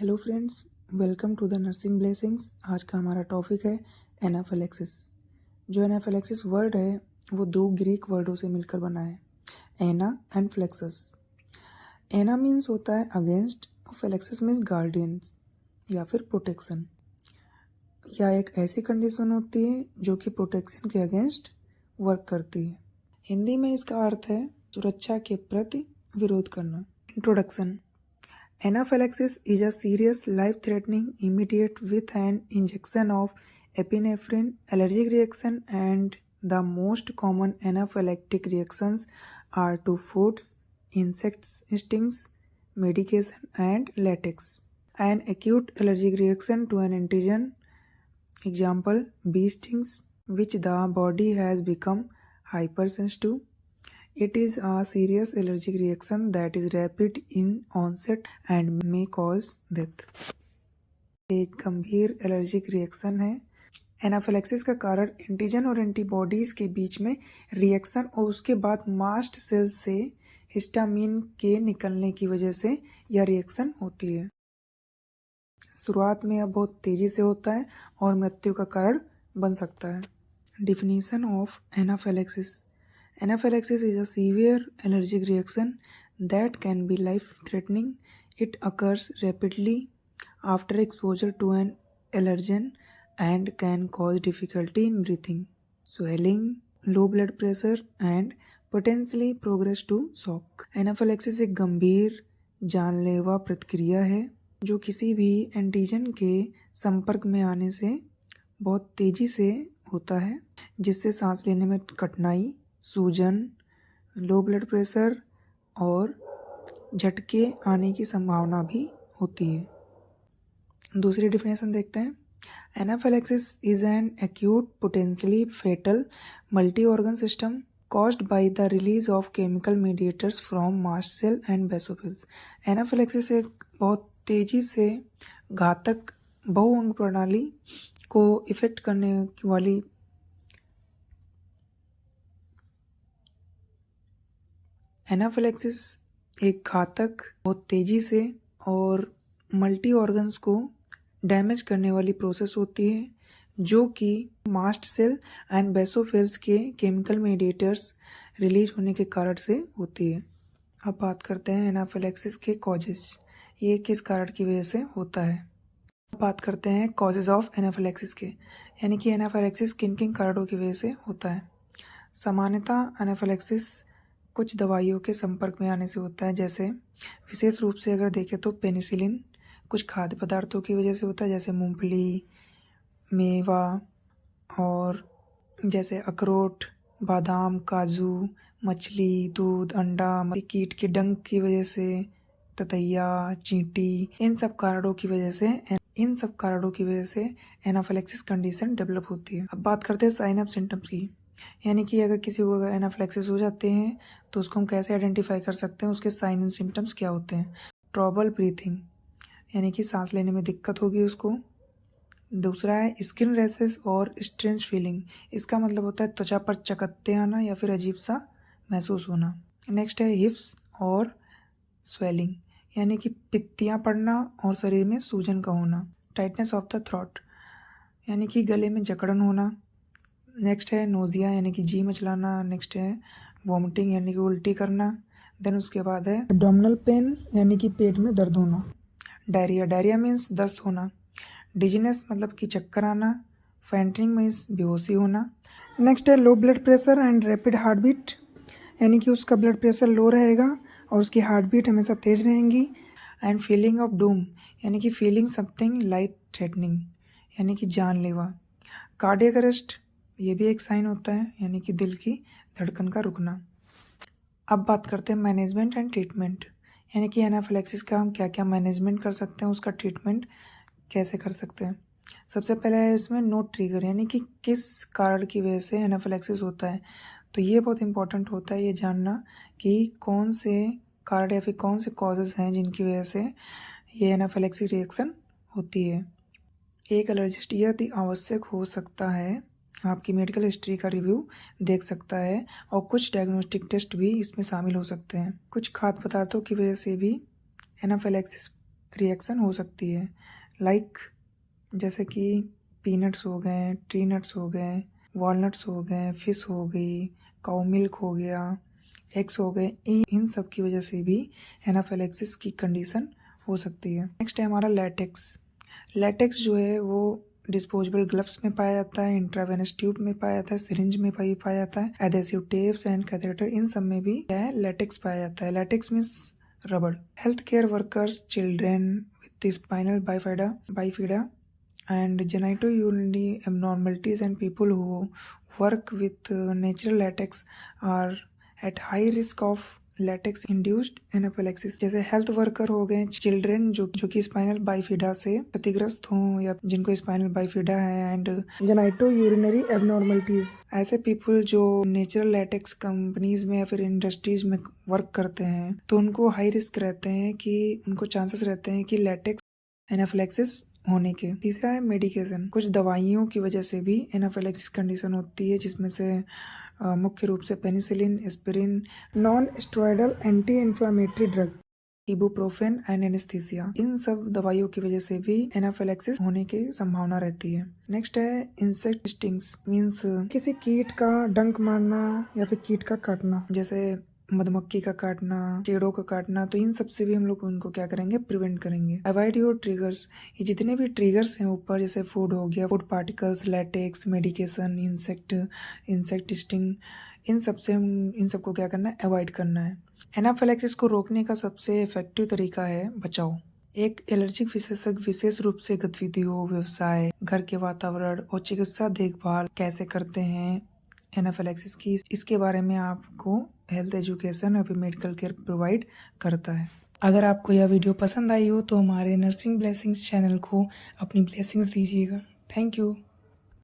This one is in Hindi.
Hello friends, welcome to the nursing blessings. आज का हमारा टॉपिक है एनाफिलैक्सिस। जो एनाफिलैक्सिस वर्ड है वो दो ग्रीक वर्डों से मिलकर बना है, एना एंड फ्लेक्सस। एना मीन्स होता है अगेंस्ट और फ्लेक्सस मीन्स गार्डियंस या फिर प्रोटेक्शन, या एक ऐसी कंडीशन होती है जो कि प्रोटेक्शन के अगेंस्ट वर्क करती है। हिंदी में इसका अर्थ है सुरक्षा के प्रति विरोध करना। Introduction. Anaphylaxis is a serious, life-threatening, immediate with an injection of epinephrine allergic reaction, and the most common anaphylactic reactions are to foods, insect stings, medication, and latex. An acute allergic reaction to an antigen, example bee stings, which the body has become hypersensitive. It is a serious allergic reaction that is rapid in onset and may cause death. एक गंभीर एलर्जिक रिएक्शन है। एनाफिलैक्सिस का कारण एंटीजन और एंटीबॉडीज के बीच में रिएक्शन और उसके बाद मास्ट सेल से हिस्टामिन के निकलने की वजह से यह रिएक्शन होती है। शुरुआत में यह बहुत तेजी से होता है और मृत्यु का कारण बन सकता है। Definition of anaphylaxis. Anaphylaxis is a severe allergic reaction that can be life-threatening. It occurs rapidly after exposure to an allergen and can cause difficulty in breathing, swelling, low blood pressure, and potentially progress to shock. Anaphylaxis एक गंभीर जानलेवा प्रतिक्रिया है जो किसी भी एंटीजन के संपर्क में आने से बहुत तेजी से होता है, जिससे सांस लेने में कठिनाई, सूजन, लो ब्लड प्रेशर और झटके आने की संभावना भी होती है। दूसरी डिफिनेशन देखते हैं। Anaphylaxis is an acute potentially fatal multi organ system caused by the release of chemical mediators from mast cell and basophils. Anaphylaxis एक बहुत तेजी से घातक बहुअंग प्रणाली को इफेक्ट करने वाली एनाफिलैक्सिस एक घातक, बहुत तेजी से और मल्टी ऑर्गन्स को डैमेज करने वाली प्रोसेस होती है जो कि मास्ट सेल एंड बेसोफिल्स के केमिकल मेडिएटर्स रिलीज होने के कारण से होती है। अब बात करते हैं एनाफिलैक्सिस के कॉजेज, ये किस कारण की वजह से होता है। अब बात करते हैं कॉजेज ऑफ एनाफिलैक्सिस के, यानी कि एनाफिलैक्सिस किन किन कारणों की वजह से होता है। सामान्यतः एनाफिलैक्सिस कुछ दवाइयों के संपर्क में आने से होता है, जैसे विशेष रूप से अगर देखें तो पेनिसिलिन कुछ खाद्य पदार्थों की वजह से होता है, जैसे मूंगफली, मेवा और जैसे अखरोट, बादाम, काजू, मछली, दूध, अंडा, कीट के डंक की वजह से, ततैया, चींटी, इन सब कारणों की वजह से एनाफिलैक्सिस कंडीशन डेवलप होती है। अब बात करते हैं साइन ऑफ सिम्टम्स की, यानी कि अगर किसी को अगर एनाफिलैक्सिस हो जाते हैं तो उसको हम कैसे आइडेंटिफाई कर सकते हैं, उसके साइन एंड सिम्टम्स क्या होते हैं। ट्रबल ब्रीथिंग, यानी कि सांस लेने में दिक्कत होगी उसको। दूसरा है स्किन रैशेस और स्ट्रेंज फीलिंग, इसका मतलब होता है त्वचा पर चकत्ते आना या फिर अजीब सा महसूस होना। नेक्स्ट है हिप्स और स्वेलिंग, यानी कि पित्तियाँ पड़ना और शरीर में सूजन का होना। टाइटनेस ऑफ द थ्रोट, यानी कि गले में जकड़न होना। नेक्स्ट है नोजिया, यानी कि जी मचलाना। नेक्स्ट है वॉमिटिंग, यानी कि उल्टी करना। देन उसके बाद है एब्डोमिनल पेन, यानी कि पेट में दर्द होना। डायरिया, डायरिया मीन्स दस्त होना। डिजीनेस मतलब कि चक्कर आना। फैंटिंग मीन्स बेहोशी होना। नेक्स्ट है low blood pressure and rapid heart beat, यानी कि उसका ब्लड प्रेशर लो रहेगा और उसकी हार्ट बीट हमेशा तेज रहेंगी। एंड फीलिंग ऑफ डूम, यानी कि फीलिंग समथिंग लाइफ थ्रेटनिंग, यानी कि जानलेवा। कार्डियक अरेस्ट, ये भी एक साइन होता है, यानी कि दिल की धड़कन का रुकना। अब बात करते हैं मैनेजमेंट एंड ट्रीटमेंट, यानी कि एनाफिलैक्सिस का हम क्या क्या मैनेजमेंट कर सकते हैं, उसका ट्रीटमेंट कैसे कर सकते हैं। सबसे पहले है इसमें नो ट्रिगर, यानी कि किस कारण की वजह से एनाफिलैक्सिस होता है। तो ये बहुत इंपॉर्टेंट होता है ये जानना कि कौन से कारण या फिर कौन से कॉजेज़ हैं जिनकी वजह से ये एनाफिलैक्सिस रिएक्शन होती है। एक एलर्जिस्ट यह अति आवश्यक हो सकता है, आपकी मेडिकल हिस्ट्री का रिव्यू देख सकता है और कुछ डायग्नोस्टिक टेस्ट भी इसमें शामिल हो सकते हैं। कुछ खाद्य पदार्थों की वजह से भी एनाफिलैक्सिस रिएक्शन हो सकती है, लाइक जैसे कि पीनट्स हो गए, ट्री नट्स हो गए, वॉलनट्स हो गए, फिश हो गई, काऊ मिल्क हो गया, एग्स हो गए, इन सब की वजह से भी एनाफिलैक्सिस की कंडीशन हो सकती है। नेक्स्ट है हमारा लैटेक्स। लैटेक्स जो है वो डिस्पोजेबल ग्लव्स में पाया जाता है, इंट्रावेनस ट्यूब में पाया जाता है, सिरिंज में पाया जाता है, एडेसिव टेप्स एंड कैथेटर, इन सब में भी क्या है, लैटेक्स पाया जाता है। लैटेक्स मीन्स रबड़। Health care workers, children with spinal bifida and genitourinary abnormalities and people who work with natural latex are at high risk of latex induced anaphylaxis. जैसे हेल्थ वर्कर हो गए, चिल्ड्रेन जो कि स्पाइनल बाइफिडा से क्षतिग्रस्त हों या जिनको स्पाइनल बाइफिडा है, एंड जेनाइटो यूरिनरी एबनॉर्मलिटीज, ऐसे पीपल जो नेचुरल लैटेक्स कंपनीज में या फिर इंडस्ट्रीज में वर्क करते हैं, तो उनको हाई रिस्क रहते हैं कि उनको चांसेस रहते हैं कि लैटेक्स एनाफिलैक्सिस होने के। तीसरा है मेडिकेशन। कुछ दवाइयों की वजह से भी एनाफिलैक्सिस कंडीशन होती है, जिसमें से मुख्य रूप से penicillin, aspirin, non steroidal anti inflammatory drug, ibuprofen and anaesthesia, इन सब दवाइयों की वजह से भी एनाफिलैक्सिस होने की संभावना रहती है। नेक्स्ट है इंसेक्ट स्टिंग्स, मींस किसी कीट का डंक मारना या फिर कीट का काटना, जैसे मधुमक्खी का काटना, कीड़ों का काटना, तो इन सब से भी हम लोग उनको क्या करेंगे, प्रिवेंट करेंगे। Avoid your triggers. ये जितने भी ट्रिगर्स हैं ऊपर, जैसे फूड हो गया, food particles, latex, medication, insect sting, इन सबको क्या करना है, अवॉइड करना है। एनाफिलैक्सिस को रोकने का सबसे इफेक्टिव तरीका है बचाव। एक एलर्जिक विशेषज्ञ विशेष रूप से गतिविधियों, व्यवसाय, घर के वातावरण और चिकित्सा देखभाल कैसे करते हैं एनाफिलैक्सिस की, इसके बारे में आपको हेल्थ एजुकेशन और मेडिकल केयर प्रोवाइड करता है। अगर आपको यह वीडियो पसंद आई हो तो हमारे नर्सिंग ब्लेसिंग्स चैनल को अपनी ब्लेसिंग्स दीजिएगा। Thank you.